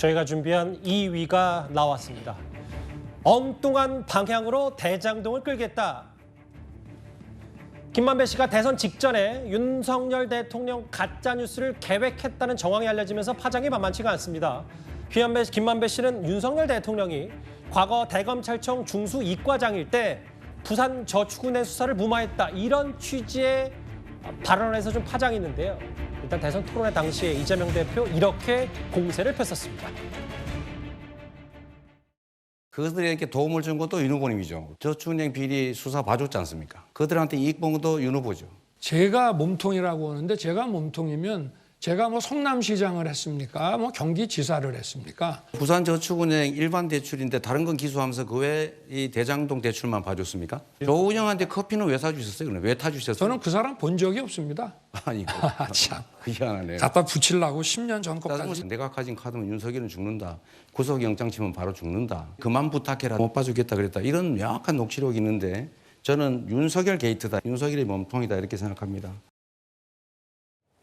저희가 준비한 2위가 나왔습니다. 엉뚱한 방향으로 대장동을 끌겠다. 김만배 씨가 대선 직전에 윤석열 대통령 가짜뉴스를 계획했다는 정황이 알려지면서 파장이 만만치가 않습니다. 김만배 씨는 윤석열 대통령이 과거 대검찰청 중수 이과장일 때 부산저축은행 수사를 무마했다. 이런 취지의 발언에서 좀 파장이 있는데요. 일단 대선 토론회 당시에 이재명 대표 이렇게 공세를 폈었습니다. 그들에게 도움을 준 것도 윤 후보님이죠. 저축은행 비리 수사 봐줬지 않습니까? 그들한테 이익 본 것도 윤 후보죠. 제가 몸통이라고 하는데 제가 몸통이면 제가 뭐 성남시장을 했습니까? 뭐 경기지사를 했습니까? 부산저축은행 일반 대출인데 다른 건 기소하면서 그 외 이 대장동 대출만 봐줬습니까? 조은영한테 커피는 왜 사주셨어요? 그럼 왜 타주셨어요? 저는 그 사람 본 적이 없습니다. 아니, 참. 희한하네요. 갖다 붙이려고 10년 전 것까지. 내가 가진 카드면 윤석열은 죽는다. 구속영장 치면 바로 죽는다. 그만 부탁해라. 못 봐주겠다 그랬다. 이런 명확한 녹취록이 있는데 저는 윤석열 게이트다. 윤석열의 몸통이다 이렇게 생각합니다.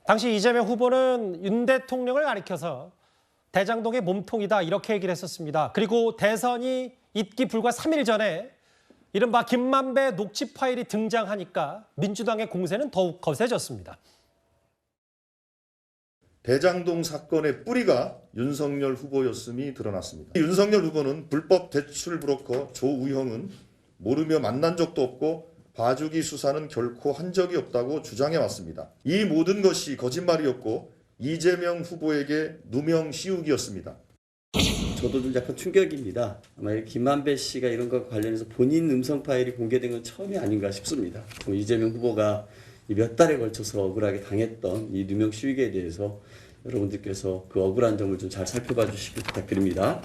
당시 이재명 후보는 윤 대통령을 가리켜서 대장동의 몸통이다 이렇게 얘기를 했었습니다. 그리고 대선이 있기 불과 3일 전에 이른바 김만배 녹취 파일이 등장하니까 민주당의 공세는 더욱 거세졌습니다. 대장동 사건의 뿌리가 윤석열 후보였음이 드러났습니다. 윤석열 후보는 불법 대출 브로커 조우형은 모르며 만난 적도 없고 봐주기 수사는 결코 한 적이 없다고 주장해왔습니다. 이 모든 것이 거짓말이었고 이재명 후보에게 누명 씌우기였습니다. 저도 좀 약간 충격입니다. 아마 김만배 씨가 이런 것과 관련해서 본인 음성 파일이 공개된 건 처음이 아닌가 싶습니다. 이재명 후보가 몇 달에 걸쳐서 억울하게 당했던 이 누명 씌우기에 대해서 여러분들께서 그 억울한 점을 좀 잘 살펴봐 주시길 부탁드립니다.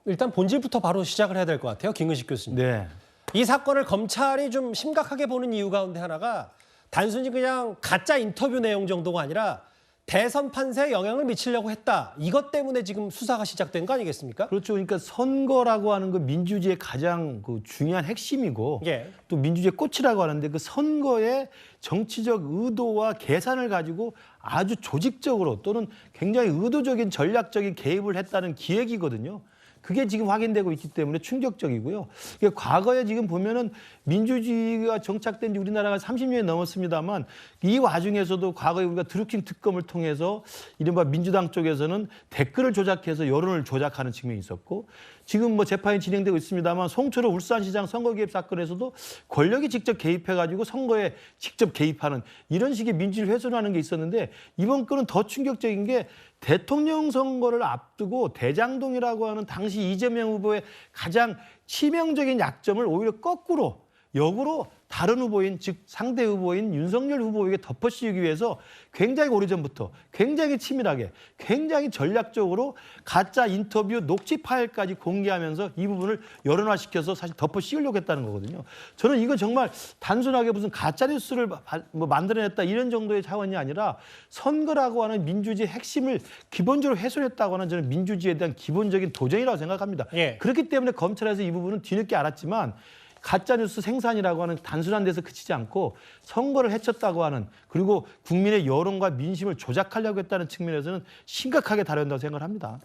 일단 본질부터 바로 시작을 해야 될 것 같아요. 김은식 교수님. 네. 이 사건을 검찰이 좀 심각하게 보는 이유 가운데 하나가 단순히 그냥 가짜 인터뷰 내용 정도가 아니라 대선 판세에 영향을 미치려고 했다. 이것 때문에 지금 수사가 시작된 거 아니겠습니까? 그렇죠. 그러니까 선거라고 하는 그 민주주의의 가장 그 중요한 핵심이고 예. 또 민주주의의 꽃이라고 하는데 그 선거의 정치적 의도와 계산을 가지고 아주 조직적으로 또는 굉장히 의도적인 전략적인 개입을 했다는 기획이거든요. 그게 지금 확인되고 있기 때문에 충격적이고요. 과거에 지금 보면은 민주주의가 정착된 지 우리나라가 30년이 넘었습니다만 이 와중에서도 과거에 우리가 드루킹 특검을 통해서 이른바 민주당 쪽에서는 댓글을 조작해서 여론을 조작하는 측면이 있었고 지금 뭐 재판이 진행되고 있습니다만 송철호 울산시장 선거 개입 사건에서도 권력이 직접 개입해가지고 선거에 직접 개입하는 이런 식의 민주를 훼손하는 게 있었는데 이번 건은 더 충격적인 게 대통령 선거를 앞두고 대장동이라고 하는 당시 이재명 후보의 가장 치명적인 약점을 오히려 거꾸로 역으로 다른 후보인 즉 상대 후보인 윤석열 후보에게 덮어씌우기 위해서 굉장히 오래전부터 굉장히 치밀하게 굉장히 전략적으로 가짜 인터뷰 녹취 파일까지 공개하면서 이 부분을 여론화시켜서 사실 덮어씌우려고 했다는 거거든요. 저는 이거 정말 단순하게 무슨 가짜뉴스를 만들어냈다 이런 정도의 차원이 아니라 선거라고 하는 민주주의의 핵심을 기본적으로 훼손했다고 하는 저는 민주주의에 대한 기본적인 도전이라고 생각합니다. 예. 그렇기 때문에 검찰에서 이 부분은 뒤늦게 알았지만 가짜뉴스 생산이라고 하는 단순한 데서 그치지 않고 선거를 해쳤다고 하는 그리고 국민의 여론과 민심을 조작하려고 했다는 측면에서는 심각하게 다뤄야 한다고 생각을 합니다.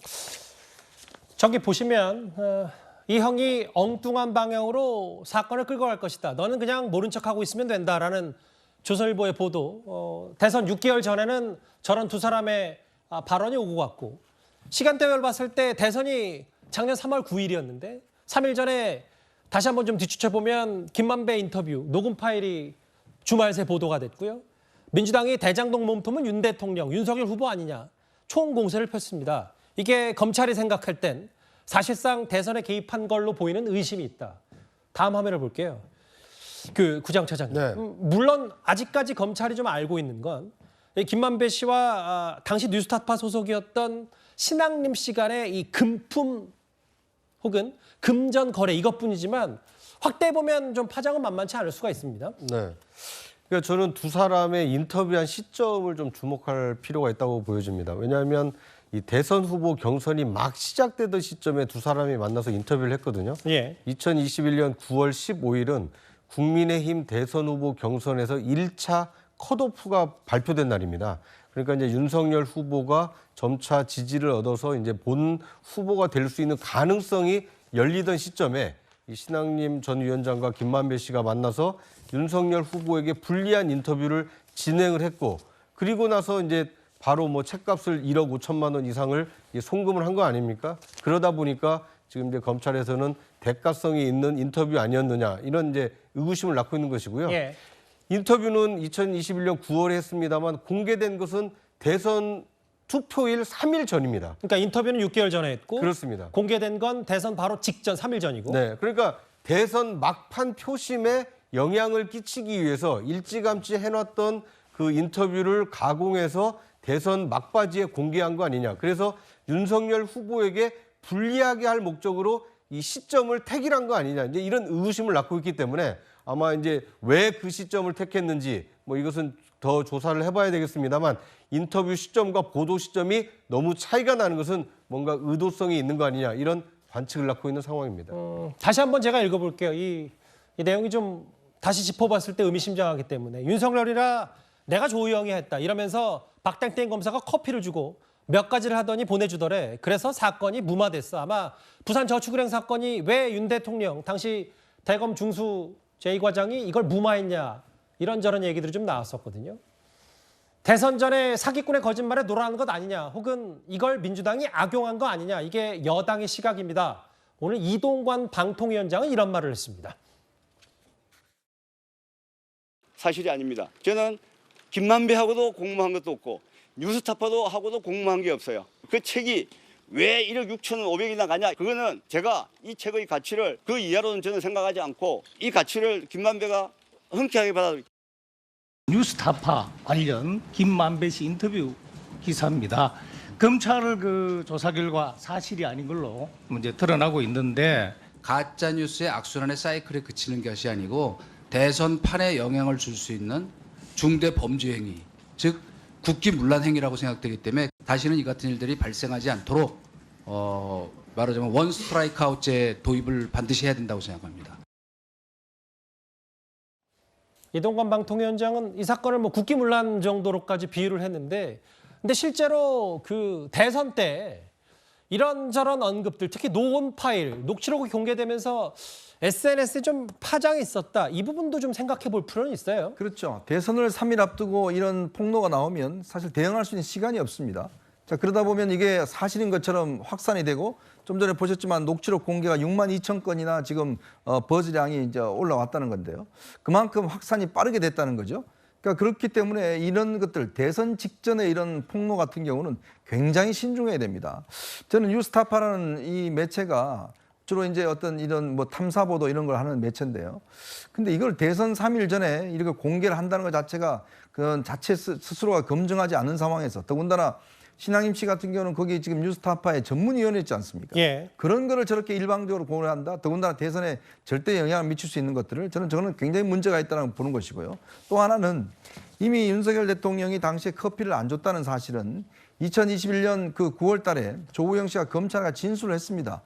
저기 보시면 이 형이 엉뚱한 방향으로 사건을 끌고 갈 것이다. 너는 그냥 모른 척하고 있으면 된다라는 조선일보의 보도. 대선 6개월 전에는 저런 두 사람의 발언이 오고 갔고 시간대를 봤을 때 대선이 작년 3월 9일이었는데 3일 전에 다시 한번 좀 뒤추쳐보면 김만배 인터뷰 녹음 파일이 주말 새 보도가 됐고요. 민주당이 대장동 몸통은 윤 대통령, 윤석열 후보 아니냐 총공세를 폈습니다. 이게 검찰이 생각할 땐 사실상 대선에 개입한 걸로 보이는 의심이 있다. 다음 화면을 볼게요. 그 구장 차장님. 네. 물론 아직까지 검찰이 좀 알고 있는 건 김만배 씨와 당시 뉴스타파 소속이었던 신앙림 씨 간의 이 금품 혹은 금전 거래 이것뿐이지만 확대해 보면 좀 파장은 만만치 않을 수가 있습니다. 네. 그러니까 저는 두 사람의 인터뷰한 시점을 좀 주목할 필요가 있다고 보여집니다. 왜냐하면 이 대선 후보 경선이 막 시작되던 시점에 두 사람이 만나서 인터뷰를 했거든요. 예. 2021년 9월 15일은 국민의힘 대선 후보 경선에서 1차 컷오프가 발표된 날입니다. 그러니까 이제 윤석열 후보가 점차 지지를 얻어서 이제 본 후보가 될 수 있는 가능성이 열리던 시점에 이 신앙림 전 위원장과 김만배 씨가 만나서 윤석열 후보에게 불리한 인터뷰를 진행을 했고, 그리고 나서 이제 바로 뭐 책값을 1억 5천만 원 이상을 송금을 한 거 아닙니까? 그러다 보니까 지금 이제 검찰에서는 대가성이 있는 인터뷰 아니었느냐 이런 이제 의구심을 낳고 있는 것이고요. 예. 인터뷰는 2021년 9월에 했습니다만 공개된 것은 대선 투표일 3일 전입니다. 그러니까 인터뷰는 6개월 전에 했고 그렇습니다. 공개된 건 대선 바로 직전 3일 전이고. 네, 그러니까 대선 막판 표심에 영향을 끼치기 위해서 일찌감치 해놨던 그 인터뷰를 가공해서 대선 막바지에 공개한 거 아니냐. 그래서 윤석열 후보에게 불리하게 할 목적으로 이 시점을 택일한 거 아니냐. 이제 이런 의구심을 낳고 있기 때문에 아마 이제 왜 그 시점을 택했는지 뭐 이것은 더 조사를 해봐야 되겠습니다만 인터뷰 시점과 보도 시점이 너무 차이가 나는 것은 뭔가 의도성이 있는 거 아니냐 이런 관측을 낳고 있는 상황입니다. 다시 한번 제가 읽어볼게요. 이 내용이 좀 다시 짚어봤을 때 의미심장하기 때문에 윤석열이라 내가 조우영이 했다 이러면서 박땡땡 검사가 커피를 주고 몇 가지를 하더니 보내주더래. 그래서 사건이 무마됐어. 아마 부산저축은행 사건이 왜 윤 대통령 당시 대검 중수 제2과장이 이걸 무마했냐 이런저런 얘기들이 좀 나왔었거든요. 대선 전에 사기꾼의 거짓말에 놀아난 것 아니냐 혹은 이걸 민주당이 악용한 거 아니냐 이게 여당의 시각입니다. 오늘 이동관 방통위원장은 이런 말을 했습니다. 사실이 아닙니다. 저는 김만배하고도 공모한 것도 없고 뉴스타파도 하고도 공모한 게 없어요. 그 책이 왜 1억 6,500이 나가냐? 그거는 제가 이 책의 가치를 그 이하로는 저는 생각하지 않고 이 가치를 김만배가 흔쾌하게 받아들입니다. 뉴스타파 관련 김만배 씨 인터뷰 기사입니다. 검찰 그 조사 결과 사실이 아닌 걸로 이제 드러나고 있는데 가짜 뉴스의 악순환의 사이클에 그치는 것이 아니고 대선판에 영향을 줄 수 있는 중대 범죄 행위, 즉 국기문란 행위라고 생각되기 때문에 다시는 이 같은 일들이 발생하지 않도록 말하자면 원 스트라이크 아웃제 도입을 반드시 해야 된다고 생각합니다. 이동관 방통위원장은 이 사건을 뭐 국기문란 정도로까지 비유를 했는데 근데 실제로 그 대선 때 이런저런 언급들 특히 녹음 파일, 녹취록이 공개되면서 SNS에 좀 파장이 있었다. 이 부분도 좀 생각해 볼 필요는 있어요. 그렇죠. 대선을 3일 앞두고 이런 폭로가 나오면 사실 대응할 수 있는 시간이 없습니다. 자, 그러다 보면 이게 사실인 것처럼 확산이 되고 좀 전에 보셨지만 녹취록 공개가 6만 2천 건이나 지금 버즈량이 이제 올라왔다는 건데요. 그만큼 확산이 빠르게 됐다는 거죠. 그러니까 그렇기 때문에 이런 것들 대선 직전에 이런 폭로 같은 경우는 굉장히 신중해야 됩니다. 저는 뉴스타파라는 이 매체가 주로 이제 어떤 이런 뭐 탐사 보도 이런 걸 하는 매체인데요. 근데 이걸 대선 3일 전에 이렇게 공개를 한다는 것 자체가 그건 자체 스스로가 검증하지 않은 상황에서 더군다나 신앙임 씨 같은 경우는 거기 지금 뉴스타파의 전문위원회 있지 않습니까? 예. 그런 거를 저렇게 일방적으로 공개한다. 더군다나 대선에 절대 영향을 미칠 수 있는 것들을 저는 굉장히 문제가 있다고 보는 것이고요. 또 하나는 이미 윤석열 대통령이 당시에 커피를 안 줬다는 사실은 2021년 그 9월 달에 조우영 씨가 검찰에 진술을 했습니다.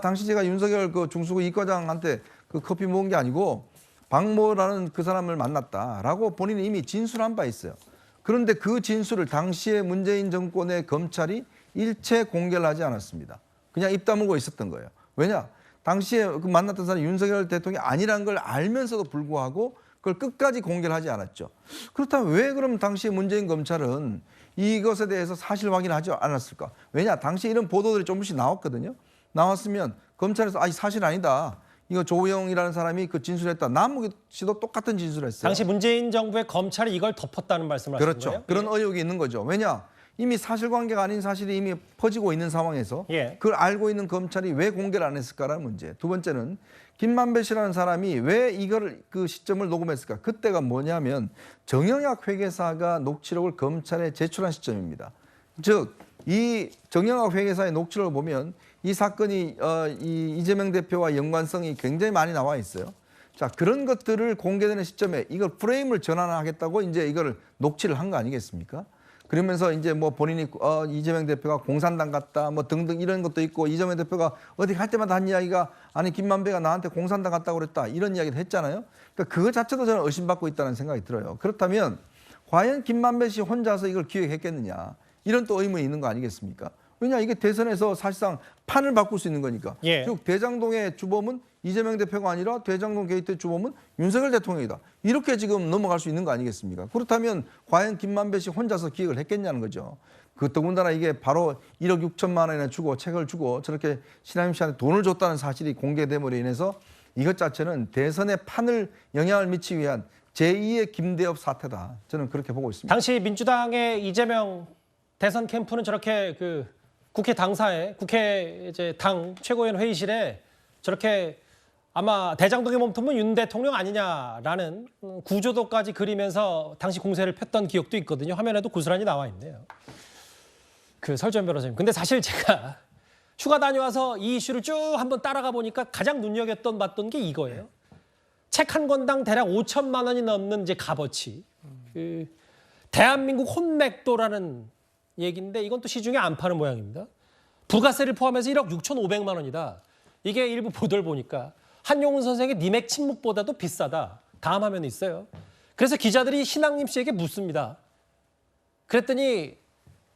당시 제가 윤석열 그 중수부 이과장한테 그 커피 먹은 게 아니고 박모라는 그 사람을 만났다라고 본인이 이미 진술한 바 있어요. 그런데 그 진술을 당시에 문재인 정권의 검찰이 일체 공개를 하지 않았습니다. 그냥 입 다물고 있었던 거예요. 왜냐? 당시에 그 만났던 사람이 윤석열 대통령이 아니라는 걸 알면서도 불구하고 그걸 끝까지 공개를 하지 않았죠. 그렇다면 왜 그럼 당시에 문재인 검찰은 이것에 대해서 사실 확인하지 않았을까? 왜냐? 당시에 이런 보도들이 조금씩 나왔거든요. 나왔으면 검찰에서 이 사실 아니다. 이거 조우영이라는 사람이 그 진술했다. 남욱 씨도 똑같은 진술을 했어요. 당시 문재인 정부의 검찰이 이걸 덮었다는 말씀을 하신 그렇죠. 거예요? 그런 의혹이 있는 거죠. 왜냐? 이미 사실관계가 아닌 사실이 이미 퍼지고 있는 상황에서 그걸 알고 있는 검찰이 왜 공개를 안 했을까라는 문제. 두 번째는 김만배 씨라는 사람이 왜 이걸 그 시점을 녹음했을까? 그때가 뭐냐면 정영학 회계사가 녹취록을 검찰에 제출한 시점입니다. 즉 이 정영학 회계사의 녹취록을 보면 이 사건이 이 이재명 대표와 연관성이 굉장히 많이 나와 있어요. 자, 그런 것들을 공개되는 시점에 이걸 프레임을 전환하겠다고 이제 이걸 녹취를 한 거 아니겠습니까? 그러면서 이제 뭐 본인이 이재명 대표가 공산당 같다 뭐 등등 이런 것도 있고 이재명 대표가 어디 갈 때마다 한 이야기가 아니 김만배가 나한테 공산당 같다고 그랬다 이런 이야기를 했잖아요. 그러니까 그거 자체도 저는 의심받고 있다는 생각이 들어요. 그렇다면 과연 김만배 씨 혼자서 이걸 기획했겠느냐 이런 또 의문이 있는 거 아니겠습니까? 왜냐 이게 대선에서 사실상 판을 바꿀 수 있는 거니까. 예. 즉 대장동의 주범은 이재명 대표가 아니라 대장동 게이트의 주범은 윤석열 대통령이다. 이렇게 지금 넘어갈 수 있는 거 아니겠습니까? 그렇다면 과연 김만배 씨 혼자서 기획을 했겠냐는 거죠. 그 더군다나 이게 바로 1억 6천만 원이나 주고 책을 주고 저렇게 신하임 씨한테 돈을 줬다는 사실이 공개됨으로 인해서 이것 자체는 대선의 판을 영향을 미치기 위한 제2의 김대엽 사태다. 저는 그렇게 보고 있습니다. 당시 민주당의 이재명 대선 캠프는 저렇게 그 국회 당사에 국회 이제 당 최고위원 회의실에 저렇게 아마 대장동의 몸통은 윤 대통령 아니냐라는 구조도까지 그리면서 당시 공세를 폈던 기억도 있거든요. 화면에도 고스란히 나와 있네요. 그 설전 변호사님. 근데 사실 제가 휴가 다녀와서 이 이슈를 쭉 한번 따라가 보니까 가장 봤던 게 이거예요. 책 한 권당 대략 5천만 원이 넘는 이제 값어치. 그 대한민국 혼맥도라는 얘기인데 이건 또 시중에 안 파는 모양입니다. 부가세를 포함해서 1억 6,500만 원이다. 이게 일부 보도를 보니까 한용운 선생의 니맥 침묵보다도 비싸다. 다음 화면에 있어요. 그래서 기자들이 신앙님 씨에게 묻습니다. 그랬더니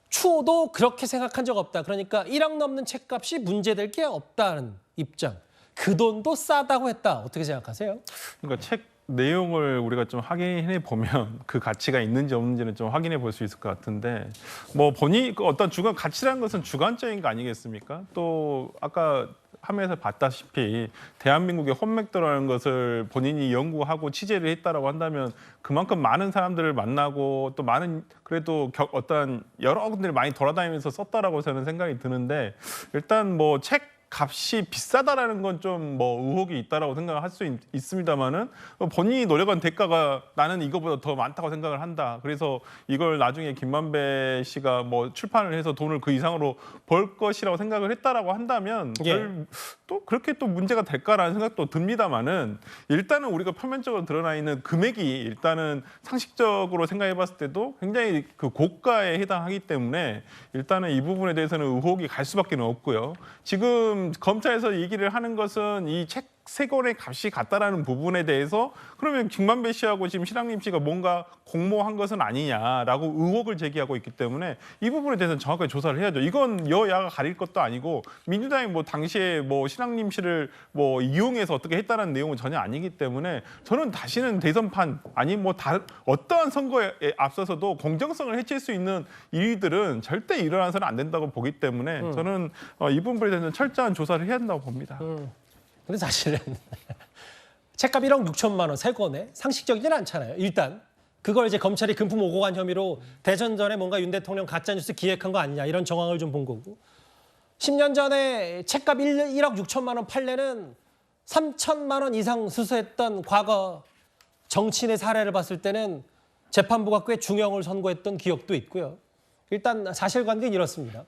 추호도 그렇게 생각한 적 없다. 그러니까 1억 넘는 책값이 문제될 게 없다는 입장. 그 돈도 싸다고 했다. 어떻게 생각하세요? 그러니까 책 내용을 우리가 좀 확인해 보면 그 가치가 있는지 없는지는 좀 확인해 볼 수 있을 것 같은데 뭐 본인이 어떤 주관 가치라는 것은 주관적인 거 아니겠습니까? 또 아까 화면에서 봤다시피 대한민국의 혼맥도라는 것을 본인이 연구하고 취재를 했다라고 한다면 그만큼 많은 사람들을 만나고 또 많은 그래도 어떤 여러 군데를 많이 돌아다니면서 썼다라고 저는 생각이 드는데 일단 뭐 책 값이 비싸다라는 건 좀 뭐 의혹이 있다라고 생각을 할 수 있습니다만은 본인이 노력한 대가가 나는 이거보다 더 많다고 생각을 한다. 그래서 이걸 나중에 김만배 씨가 뭐 출판을 해서 돈을 그 이상으로 벌 것이라고 생각을 했다라고 한다면 또 그렇게 또 문제가 될까라는 생각도 듭니다만은 일단은 우리가 표면적으로 드러나 있는 금액이 일단은 상식적으로 생각해봤을 때도 굉장히 그 고가에 해당하기 때문에 일단은 이 부분에 대해서는 의혹이 갈 수밖에 없고요. 지금 검찰에서 얘기를 하는 것은 이 책 세 권의 값이 같다라는 부분에 대해서 그러면 김만배 씨하고 지금 신앙님 씨가 뭔가 공모한 것은 아니냐라고 의혹을 제기하고 있기 때문에 이 부분에 대해서는 정확하게 조사를 해야죠. 이건 여야가 가릴 것도 아니고 민주당이 뭐 당시에 뭐 신앙님 씨를 뭐 이용해서 어떻게 했다는 내용은 전혀 아니기 때문에 저는 다시는 대선판 아니 뭐 어떠한 선거에 앞서서도 공정성을 해칠 수 있는 일들은 절대 일어나서는 안 된다고 보기 때문에 저는 이 부분에 대해서는 철저한 조사를 해야 한다고 봅니다. 근데 사실은 책값 1억 6천만 원 세 권에 상식적이진 않잖아요. 일단 그걸 이제 검찰이 금품 오고 간 혐의로 대선 전에 뭔가 윤 대통령 가짜뉴스 기획한 거 아니냐 이런 정황을 좀 본 거고 10년 전에 책값 1억 6천만 원 판례는 3천만 원 이상 수수했던 과거 정치인의 사례를 봤을 때는 재판부가 꽤 중형을 선고했던 기억도 있고요. 일단 사실관계는 이렇습니다.